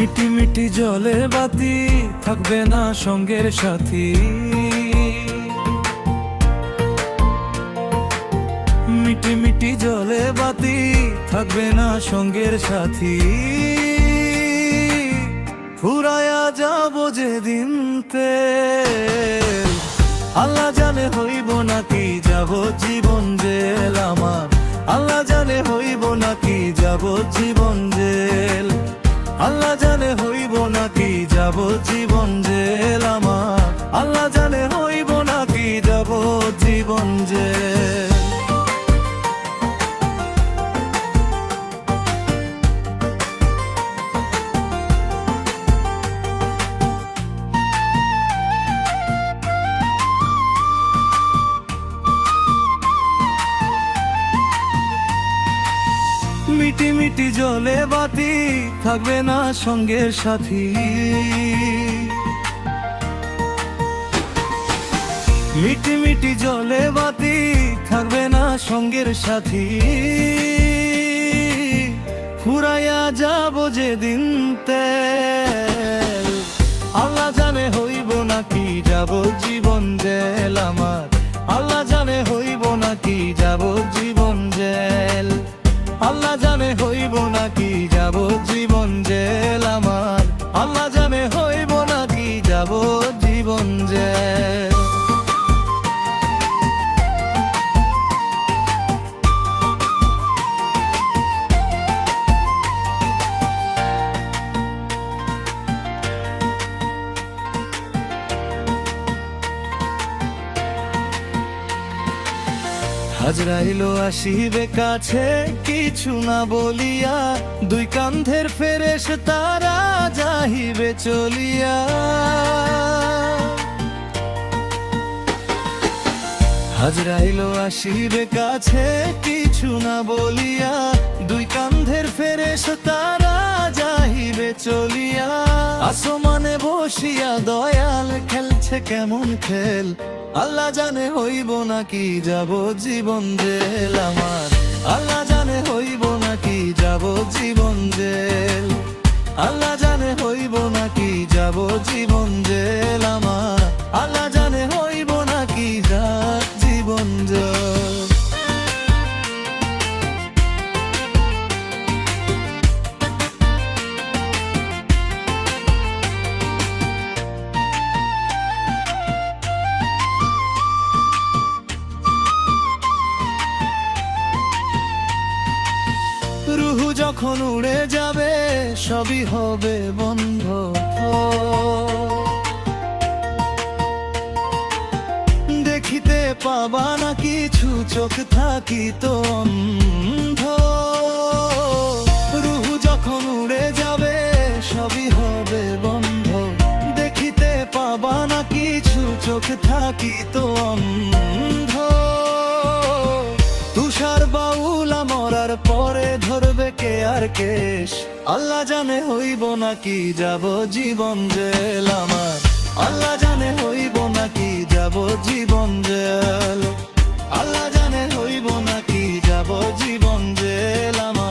মিটি মিটি জলে বাতি থাকবে না সঙ্গের সাথী। মিটি মিটি জলে বাতি থাকবে না সঙ্গের সাথী। ফুরায়া যাব যেদিন তেল, আল্লাহ জানে হইব নাকি যাব জীবন জেল আমার। আল্লাহ জানে হইব নাকি যাব জীবন জেল। আল্লাহ জানে হইব নাকি যাব জীবন জেল আমার। আল্লাহ জানে হইব নাকি যাব জীবন জেল। মিটি মিটি জলে বাতি থাকবে না সঙ্গের সাথী। মিটি মিটি জলে বাতি থাকবে না সঙ্গের সাথী। ফুরাইয়া যাব যেদিন তেল, আল্লাহ জানে হইব নাকি যাব জীবন জেল আমার। আল্লাহ জানে হইব নাকি যাব জীবন জেল। আল্লাহ জানে হইব নাকি যাব জীবন জেল আমার। আল্লাহ জানে হইব নাকি যাব জীবন জেল। আজরাইল আসিবে কাছে কিছু না বলিয়া, দুই কান্ধের ফেরেশতারা যাহিবে চলিয়া। আজরাইল আসিবে কাছে কিছু না বলিয়া, দুই কান্ধের ফেরেশতারা যাহিবে চলিয়া। আসমানে বসিয়া দয়াল খেলছে কেমন খেল, আল্লাহ জানে হইব নাকি যাব জীবন জেল আমার। আল্লাহ জানে হইব নাকি যাব জীবন জেল। আল্লাহ জানে হইব নাকি যাব জীবন জেল আমার। আল্লাহ জানে হইব নাকি যাব জীবন জেল। রুহু যখন উড়ে যাবে সবই হবে বন্ধ। দেখিতে পাবা না কিছু চোখ থাকি তো অন্ধ। রুহু যখন উড়ে যাবে সবই হবে বন্ধ। দেখিতে পাবা না কিছু চোখ থাকি তো অন্ধ। তুষার বাউলা মরার পরে ধরবে কে আর কেশ, আল্লাহ জানে হইব নাকি যাব জীবন জেল আমার। আল্লাহ জানে হইব নাকি যাব জীবন জেল। আল্লাহ জানে হইব নাকি যাব জীবন জেল আমার।